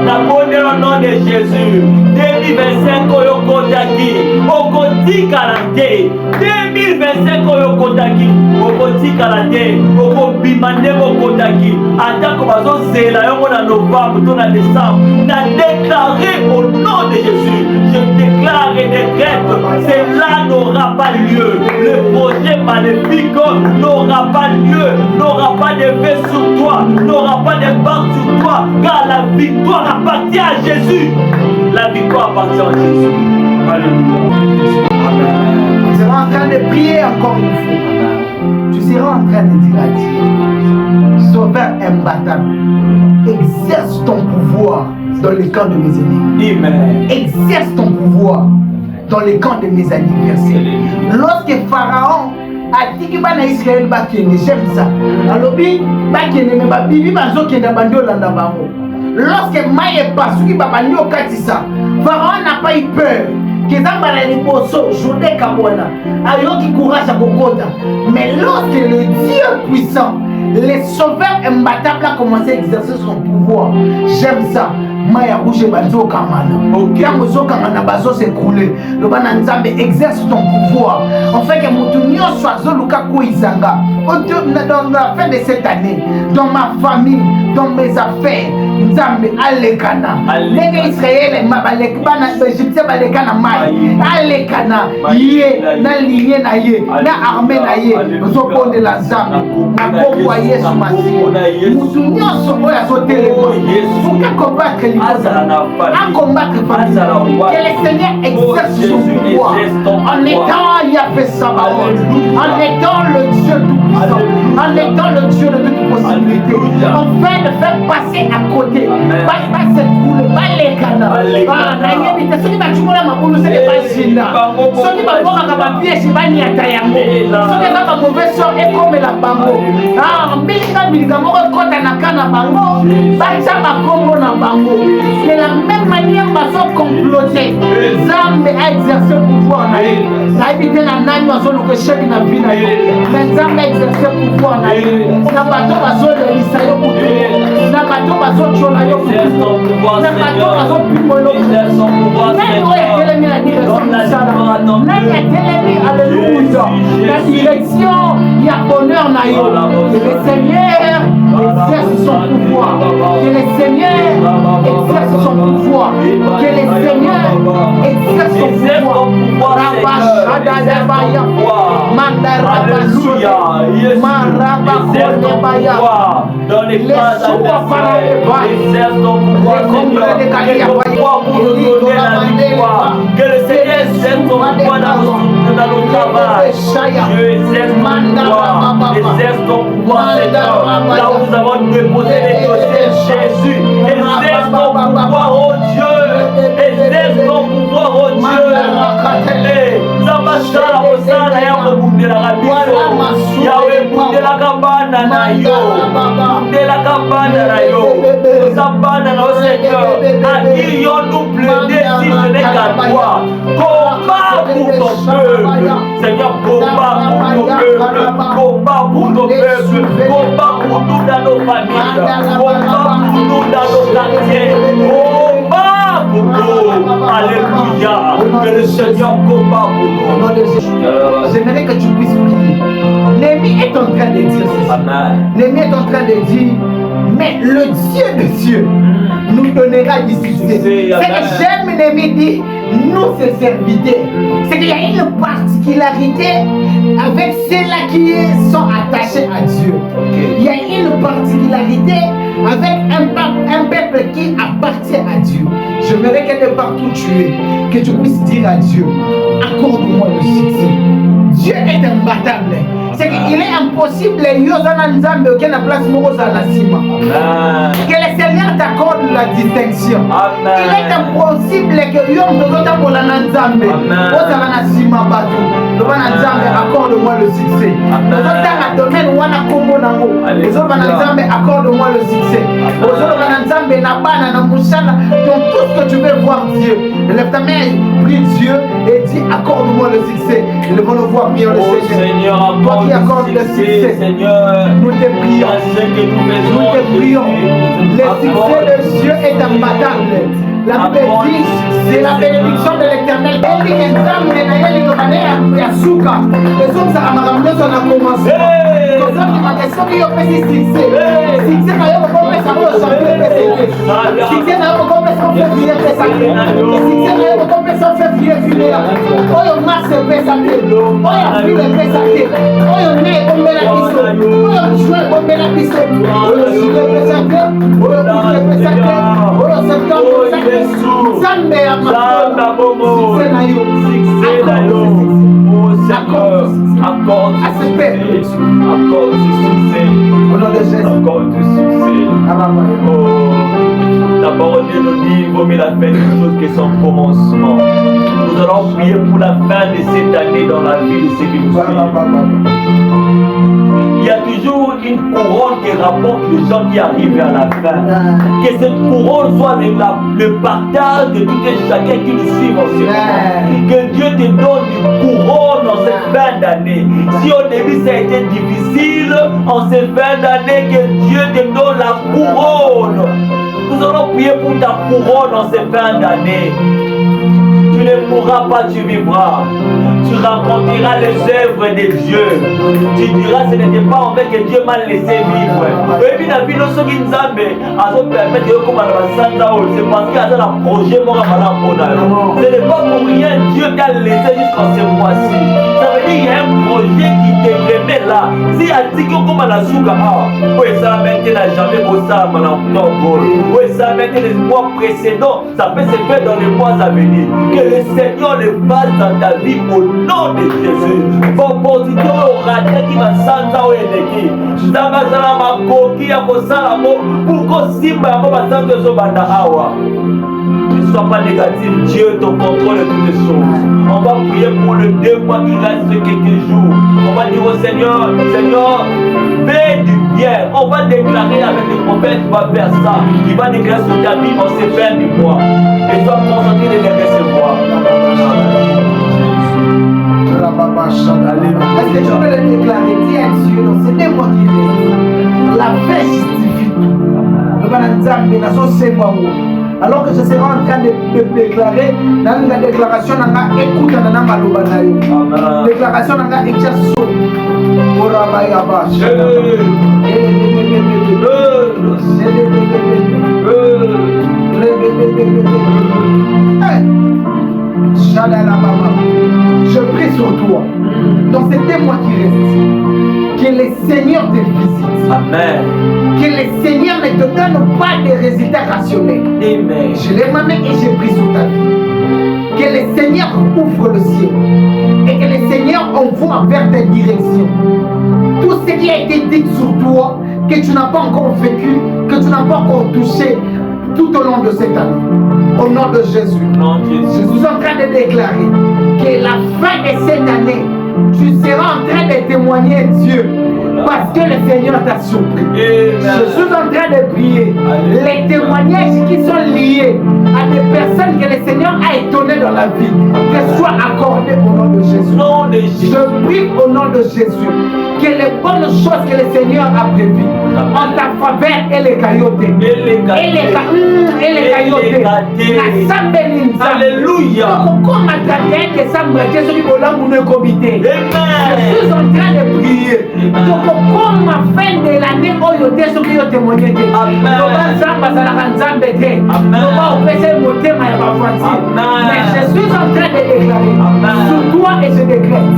na bonne au nom de Jésus. 2025 oyo kotaki, okoti kalate. 2025 oyo kotaki, okoti kalate, okobima ndemo kotaki. Atako bazo zela yo na novembre, to na décembre. Na déclaré au nom de Jésus. Je déclare et décrète, cela n'aura pas lieu. Le projet maléfique n'aura pas lieu, n'aura pas d'effet sur toi, n'aura pas d'impact sur toi, car la victoire appartient à Jésus. La victoire appartient à Jésus. Alléluia. Tu seras en train de prier encore une fois. Tu seras en train de dire à Dieu, sauveur imbattable, exerce ton pouvoir dans le camp de mes ennemis. Amen. Exerce ton pouvoir dans les camps de mes anniversaires. Lorsque Pharaon a dit que bana Israël bakende, j'aime ça. Alobi bakende me babibi bazokende bandi olanda bango. Lorsque maye pasuki babandi okatisa, Pharaon n'a pas eu peur. Kezamba liboso Jodé Kabwana ayoki courage à Bogota. Mais lorsque le Dieu puissant, le sauveur imbattable a commencé à exercer son pouvoir, j'aime ça. Maya rouge bazo kamana. Yango zo kamana bazo s'écrouler. Le bana nzambe exerce ton pouvoir. En fait que mutunyo soit luka kuizanga. Dans la fin de cette année, dans ma famille, dans mes affaires, nzambe alekana. Lenge Israël mabalek bana Égyptien balekana mai. Alekana yé na ligne na yé na armée na yé. Zo ponde la nzambe. Na kombo Yesu Masihi. Mutunyo so oya zo telema. Faut combattre à combattre que le Seigneur exerce son pouvoir en étant Yahvé Sabaoth, en étant le Dieu tout-puissant, en étant le Dieu de toute possibilité, en fait de faire passer à côté, pas s'écrouler, pas les canards. Ceux qui m'ont la maboulou, c'est les bagina. Ceux qui m'ont la papier, c'est bani à Tayango. Ceux qui ont mauvais sort et comme la bango. Ah, Bilika Bilika, moi, quand on a kana bango, Bacha Bakombo na bango. De la même manière, ils ont comploté. Zambe a exercé le pouvoir. Ça a évité la nagne, ils ont le chef de la vie. Mais Zambe a exercé le pouvoir. Nabato bazo le lisayo kutu. Nabato bazo cholayo kutu. Nabato bazo pimolo. Nani oye telemi la direction Sala. Nani a telemi alléluia. La direction, il y a bonheur nayo. Que le Seigneur exerce son pouvoir. Que le Seigneur exerce son pouvoir. Que le Seigneur exerce son pouvoir. Rabashadabaya. Mandarabasuya. Marabakolebaya. Dans les classes exerce ton pouvoir, Seigneur. Pour nous donner la victoire. Que le Seigneur exerce ton pouvoir dans nos travail. Dieu exerce ton pouvoir. Exerce ton pouvoir, Seigneur. Là où nous avons déposé les dossiers, Jésus. Exerce ton pouvoir, oh Dieu. Exerce ton pouvoir, oh Dieu. Zabashala osana yako bundela kabisa. Yahweh bundela kabana na yo. Bundela kabana na yo. Zabana na Seigneur. À qui nous plaider si ce n'est qu'à toi. Combat pour ton peuple. Seigneur, combat pour ton peuple. Combat pour ton peuple. Combat pour nous dans nos familles. Combat pour nous dans nos quartiers. Combat pour nous. Alléluia. Que le Seigneur combat pour nous. J'aimerais que tu puisses prier. Néhémie est en train de dire ceci. Néhémie est en train de dire, mais le Dieu de Dieu nous donnera du succès. C'est que j'aime Néhémie dit, nous ses serviteurs. C'est qu'il y a une particularité avec ceux-là qui sont attachés à Dieu. Il y a une particularité avec un peuple qui appartient à Dieu. J'aimerais que de partout tu es, que tu puisses dire à Dieu, accorde-moi le succès. Dieu est imbattable. C'est qu'il est impossible que le Seigneur t'accorde la distinction. Il est impossible que accorde-moi le succès. Accorde-moi le succès. Dans tout ce que tu veux voir Dieu, lève ta main, prie Dieu et dis accorde-moi le succès. Ils vont le voir bien le Seigneur. Toi qui accordes le succès, Seigneur, nous te prions. Nous te prions. Le succès de Dieu est imbattable. La bénédiction, c'est la bénédiction de l'Éternel. Les hommes, ça a commencé. Accorde ce succès. Accorde ce succès. Ta parole nous dit, vaut mieux la fin des choses que son commencement. Nous Nous allons prier pour la fin de cette année dans la vie de ceux qui nous suivent. Il y a toujours une couronne qui rapporte les gens qui arrivent à la fin. Que cette couronne soit le partage de tout et chacun qui nous suit en ce moment. Que Dieu te donne une couronne en cette fin d'année. Si au début ça a été difficile, en cette fin d'année, que Dieu te donne la couronne. Nous allons prier pour ta couronne en cette fin d'année. Tu ne mourras pas, tu vivras. Tu rencontreras les œuvres de Dieu. Tu diras, ce n'était pas en fait que Dieu m'a laissé vivre. Et puis la vie de ceux qui nous ont permis de comme c'est parce qu'il y a un projet ce n'est pas pour rien Dieu t'a laissé jusqu'à ce mois-ci. Ça veut dire qu'il y a un projet qui te remet là. Si il dit que comme la souka, oui, ça maintenant jamais pour ça, oui, ça maintenant les mois précédents, ça peut se faire dans les mois à venir. Que le Seigneur le fasse dans ta vie au nom de Jésus. Compositeur au raté qui va s'entendre au élégué. D'abazala ma coquille à Kosalamo pour qu'on simba à Mobasando Zobanda Awa. Ne sois pas négatif, Dieu te contrôle toutes les choses. On va prier pour le 2 mois qui reste quelques jours. On va dire au Seigneur, Seigneur, fais du bien. On va déclarer avec le prophète qui va faire ça. Il va déclarer sur ta vie en ces fins du mois. Et sois concentré de les recevoir. Est-ce que tu peux le déclarer? Dis à Dieu, non, c'est moi qui l'ai. La paix justifie tout. Alors que je serai en train de déclarer, dans la déclaration, écoute, déclaration, je prie sur toi, dans ces témoins qui restent, que le Seigneur te visite. Amen. Que le Seigneur ne te donne pas des résultats rationnels. Amen. Je lève ma main et je prie sur ta vie. Que le Seigneur ouvre le ciel et que le Seigneur envoie vers ta direction tout ce qui a été dit sur toi, que tu n'as pas encore vécu, que tu n'as pas encore touché tout au long de cette année. Au nom de Jésus. Je suis en train de déclarer que la fin de cette année, tu seras en train de témoigner Dieu. Parce que le Seigneur t'a surpris. Je suis en train de prier. Les témoignages qui sont liés à des personnes que le Seigneur a étonnées dans la vie, que soient accordés au nom de Jésus. Je prie au nom de Jésus que les bonnes choses que le Seigneur a prévues en ta faveur et les caillotés. Et les caillotés. Alléluia. Je suis en train de prier. Comme ma fin de l'année, oyote soki yo témoigner te. Loba nzamba zalaka nzambe te. Loba opesa motema ya bafati. Mais je suis en train de déclarer sur toi et je décrète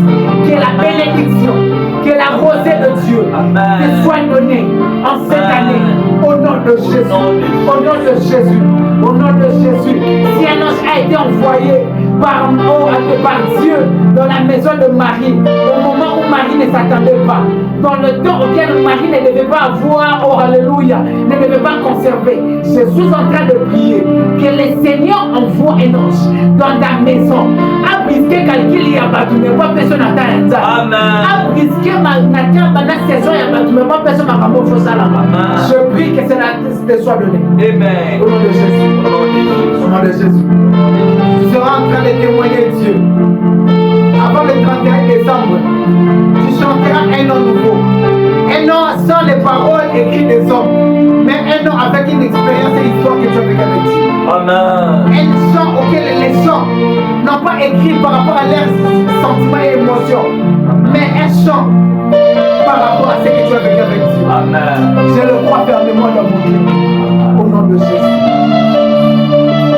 que la bénédiction, que la rosée de Dieu te soit donnée en cette année au nom de Jésus. Au nom de Jésus. Au nom de Jésus. Si un ange a été envoyé par Dieu dans la maison de Marie, au moment où Marie ne s'attendait pas, dans le temps auquel Marie ne devait pas avoir, oh alléluia, ne devait pas conserver. Je suis en train de prier que le Seigneur envoie un ange dans ta maison. A brisé calcul y a battu, mais pas personne n'attend. Amen. A brisé ma saison y a battu, mais pas personne n'a pas fait ça là. Je prie que cela te soit donné. Amen. Au nom de Jésus. Au nom de Jésus. Tu seras en train de témoigner Dieu. Avant le 31 décembre, tu chanteras un nom nouveau. Un nom sans les paroles écrites des hommes, mais un nom avec une expérience et une histoire que tu as vécu avec Dieu. Amen. Un chant auquel les gens n'ont pas écrit par rapport à leurs sentiments et émotions, mais un chant par rapport à ce que tu as vécu avec Dieu. Amen. Je le crois fermement dans mon cœur. Au nom de Jésus.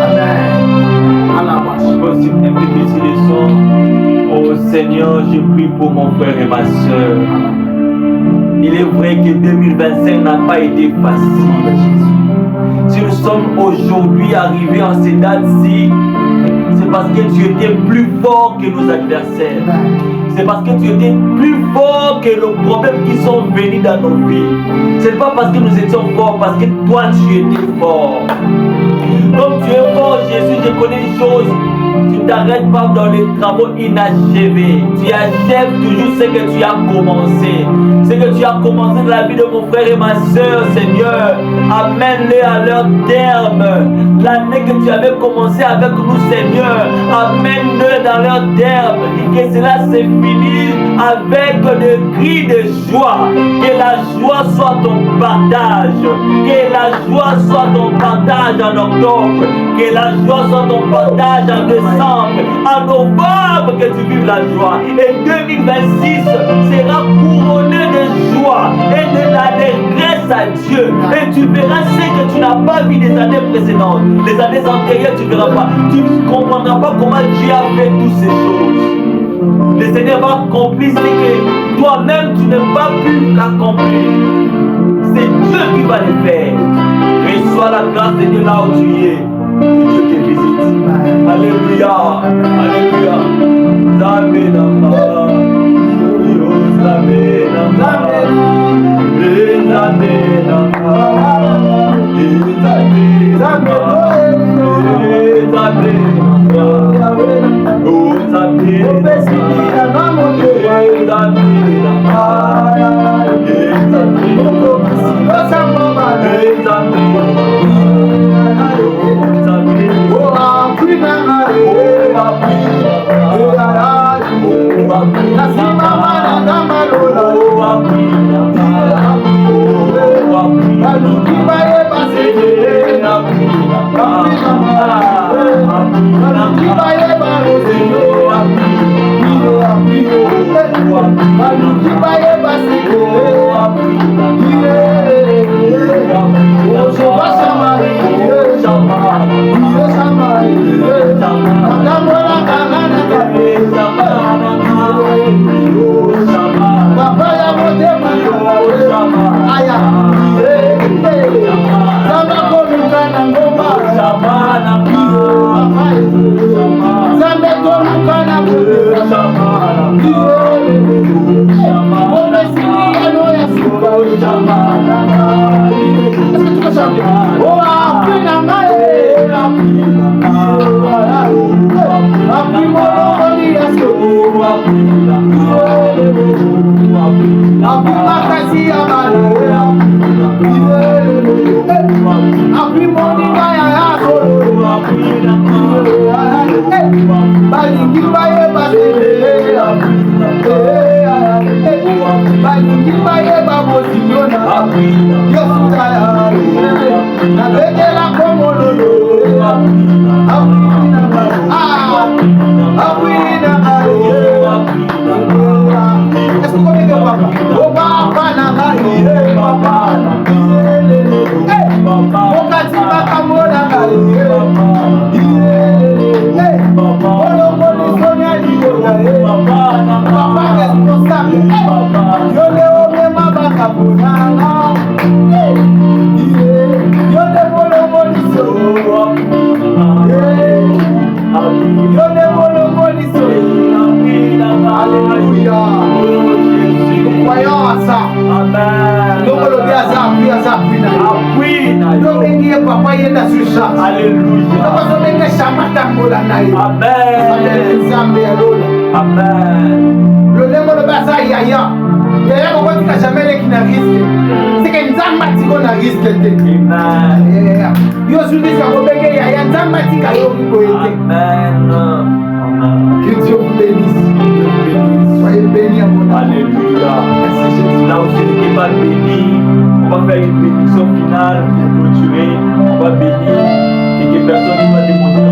Amen. À la marche. Je peux aussi un peu baisser les sons. Oh Seigneur, je prie pour mon frère et ma soeur. Il est vrai que 2025 n'a pas été facile. Si nous sommes aujourd'hui arrivés en ces dates-ci, c'est parce que tu étais plus fort que nos adversaires. C'est parce que tu étais plus fort que les problèmes qui sont venus dans nos vies. Ce n'est pas parce que nous étions forts, parce que toi tu étais fort. Comme tu es fort, Jésus, je connais une chose. Tu ne t'arrêtes pas dans les travaux inachevés. Tu achèves toujours ce que tu as commencé. Ce que tu as commencé dans la vie de mon frère et ma soeur, Seigneur, amène-les à leur terme. L'année que tu avais commencé avec nous, Seigneur, amène-les dans leur terme. Que cela se finisse avec des cris de joie. Que la joie soit ton partage. Que la joie soit ton partage en octobre. Que la joie soit ton partage en décembre. En novembre, que tu vives la joie. Et 2026 sera couronné de joie et de la grâce à Dieu. Et tu verras ce que tu n'as pas vu les années précédentes. Les années antérieures, tu ne verras pas. Tu ne comprendras pas comment Dieu a fait toutes ces choses. Le Seigneur va accomplir ce que toi-même tu n'as pas pu accomplir. C'est Dieu qui va le faire. Reçois la grâce de Dieu là où tu es. Dieu te visite. Alléluia. Alléluia. Zamé nama. Yo zamé nama. Zamé nama. Zamé nama. Zamé nama. Oh zamé nama. Que Dieu vous bénisse. Soyez bénis à mon âme. Alléluia. Merci Jésus. Là où celui qui va bénir, on va faire une bénédiction finale pour clôturer. On va bénir quelques personnes qui vont démontrer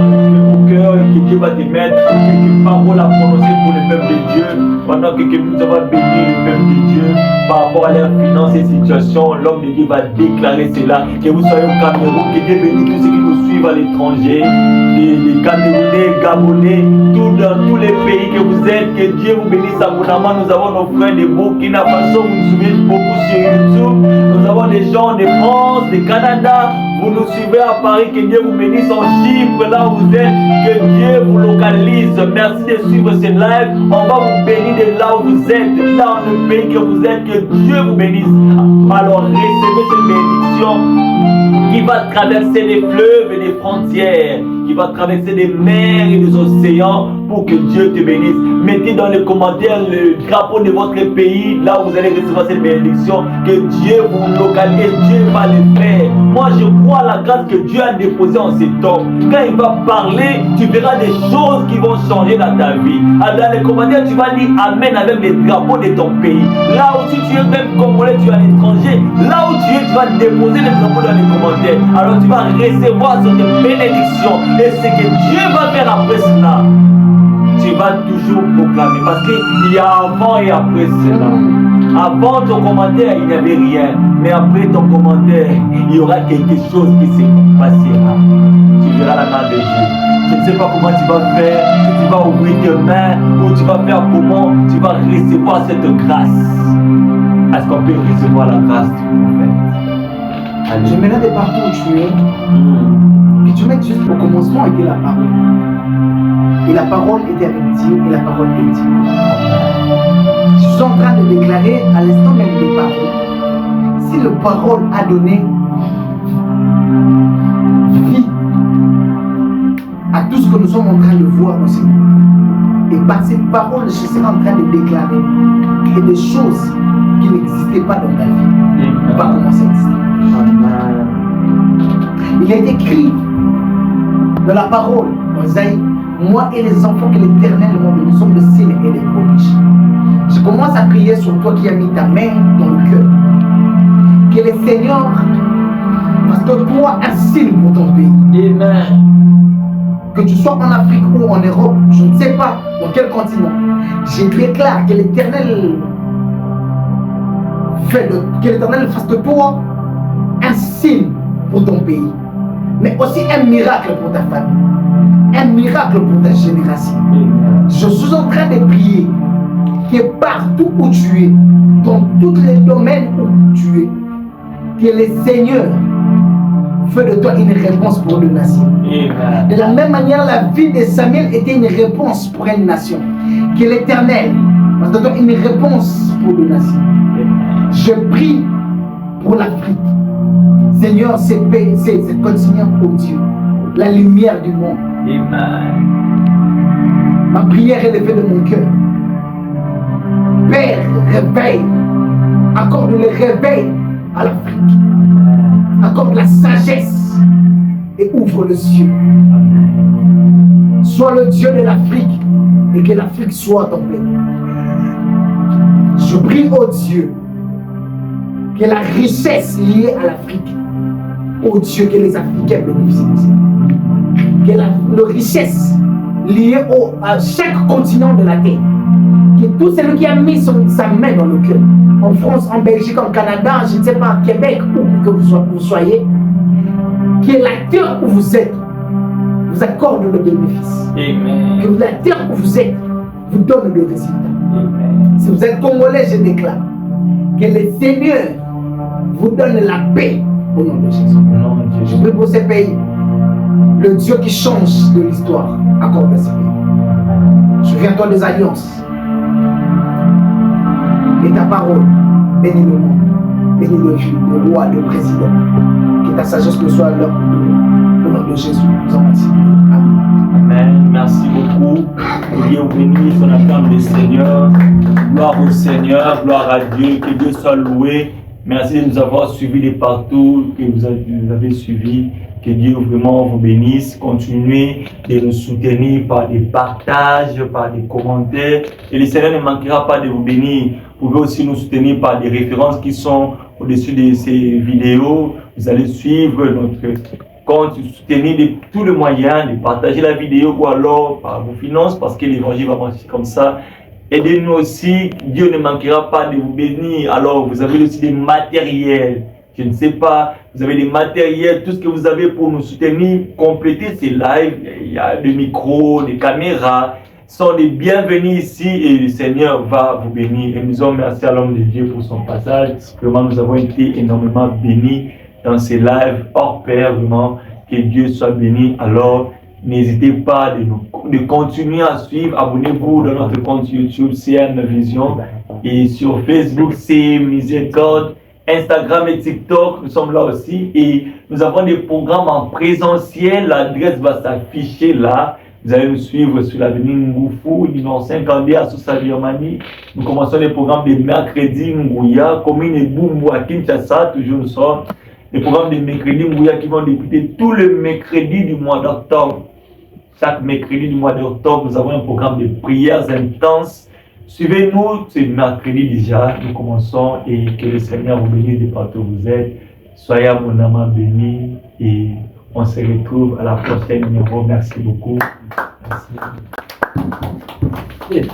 au cœur et que Dieu va te mettre quelques paroles à prononcer pour le peuple de Dieu. Pendant que nous allons bénir le peuple de Dieu par rapport à leurs finances et situations, l'homme de Dieu va déclarer cela. Que vous soyez au Cameroun, que Dieu bénisse tous ceux qui nous suivent à l'étranger, les Camerounais, Gabonais, dans tous les pays que vous êtes, que Dieu vous bénisse abondamment. Nous avons nos frères de Burkina Faso, vous nous suivez beaucoup sur YouTube. Nous avons des gens de France, de Canada. Vous nous suivez à Paris, que Dieu vous bénisse en Chypre, là où vous êtes, que Dieu vous localise. Merci de suivre ce live. On va vous bénir de là où vous êtes, dans le pays que vous êtes, que que Dieu vous bénisse. Alors recevez cette bénédiction qui va traverser les fleuves et les frontières, qui va traverser les mers et les océans pour que Dieu te bénisse. Mettez dans les commentaires le drapeau de votre pays, là où vous allez recevoir cette bénédiction, que Dieu vous localise, Dieu va le faire. Moi je crois à la grâce que Dieu a déposée en cet homme. Quand il va parler, tu verras des choses qui vont changer dans ta vie. Dans les commentaires, tu vas dire Amen avec les drapeaux de ton pays. Là où tu es même congolais, tu es à l'étranger, là où tu es, tu vas déposer les drapeaux dans les commentaires. Alors tu vas recevoir cette bénédiction. Et ce que Dieu va faire après cela, tu vas toujours proclamer. Parce qu'il y a avant et après cela. Avant ton commentaire, il n'y avait rien. Mais après ton commentaire, il y aura quelque chose qui se passera. Tu verras la main de Dieu. Je ne sais pas comment tu vas faire, si tu vas ouvrir tes mains, ou tu vas faire comment, tu vas recevoir cette grâce. Est-ce qu'on peut recevoir la grâce du prophète? Je mets là de partout où tu es. Que tu mettes juste au commencement était la parole. Et la parole était avec Dieu et la parole est Dieu. Je suis en train de déclarer à l'instant même des paroles. Si la parole a donné vie à tout ce que nous sommes en train de voir dans ce monde, et par cette parole, je serai en train de déclarer qu'il y a des choses qui n'existaient pas dans ta vie. On va commencer à exister. Il est écrit dans la parole, dans Isaïe, moi et les enfants que l'Éternel m'a donné, nous sommes des signes et des prodiges. Je commence à prier sur toi qui as mis ta main dans le cœur. Que le Seigneur fasse de toi un signe pour ton pays. Amen. Que tu sois en Afrique ou en Europe, je ne sais pas dans quel continent, je déclare que l'Éternel fasse de toi un signe pour ton pays, mais aussi un miracle pour ta famille, un miracle pour ta génération. Je suis en train de prier que partout où tu es, dans tous les domaines où tu es, que le Seigneur fait de toi une réponse pour une nation. De la même manière, la vie de Samuel était une réponse pour une nation. Que l'Éternel fasse de toi une réponse pour une nation. Je prie pour l'Afrique. Seigneur, c'est continent, oh Dieu, la lumière du monde. Amen. Ma prière est levée de mon cœur. Père, réveille. Accorde le réveil à l'Afrique. Accorde la sagesse et ouvre le ciel. Sois le Dieu de l'Afrique et que l'Afrique soit ton pays. Je prie au Dieu que la richesse liée à l'Afrique, au Dieu que les Africains bénéficient, que la richesse liée à chaque continent de la terre, que tout celui qui a mis sa main dans le cœur, en France, en Belgique, en Canada, je ne sais pas, à Québec, où que vous soyez, que la terre où vous êtes vous accorde le bénéfice. Amen. Que la terre où vous êtes vous donne le résultat. Amen. Si vous êtes Congolais, je déclare que le Seigneur vous donne la paix au nom de Jésus. Je prie pour ces pays. Le Dieu qui change de l'histoire accorde à ces pays. Souviens-toi des alliances. Et ta parole, bénis le monde, bénis le juge, le roi, le président. Que ta sagesse me soit leur au nom de Jésus. Nous en remercions. Amen. Amen. Merci beaucoup. Dieu vous bénisse, on acclame le Seigneur. Gloire au Seigneur, gloire à Dieu, que Dieu soit loué. Merci de nous avoir suivis de partout, que vous avez suivis. Que Dieu vraiment vous bénisse. Continuez de nous soutenir par des partages, par des commentaires. Et le Seigneur ne manquera pas de vous bénir. Vous pouvez aussi nous soutenir par des références qui sont au-dessus de ces vidéos. Vous allez suivre notre compte, soutenir de tous les moyens, de partager la vidéo ou alors par vos finances, parce que l'évangile va marcher comme ça. Aidez-nous aussi, Dieu ne manquera pas de vous bénir. Alors, vous avez aussi des matériels. Je ne sais pas, vous avez des matériels, tout ce que vous avez pour nous soutenir, compléter ces lives. Il y a des micros, des caméras, sont les bienvenus ici et le Seigneur va vous bénir. Et nous remercions à l'homme de Dieu pour son passage. Vraiment, nous avons été énormément bénis dans ces lives hors pair, vraiment. Que Dieu soit béni. Alors, n'hésitez pas de continuer à suivre. Abonnez-vous dans notre compte YouTube CN Vision. Et sur Facebook, c'est Miséricorde. Instagram et TikTok, nous sommes là aussi. Et nous avons des programmes en présentiel. L'adresse va s'afficher là. Vous allez nous suivre sur l'avenue Ngoufou, numéro 52 à Sousa-Birmanie. Nous commençons les programmes de mercredi Ngouya, commune et Bumbu à Kinshasa, toujours nous sommes. Les programmes de mercredi Ngouya qui vont débuter tout le mercredi du mois d'octobre. Chaque mercredi du mois d'octobre, nous avons un programme de prières intenses. Suivez-nous, c'est mercredi déjà, nous commençons et que le Seigneur vous bénisse de partout où vous êtes. Soyez abondamment bénis et on se retrouve à la prochaine numéro. Merci beaucoup. Merci.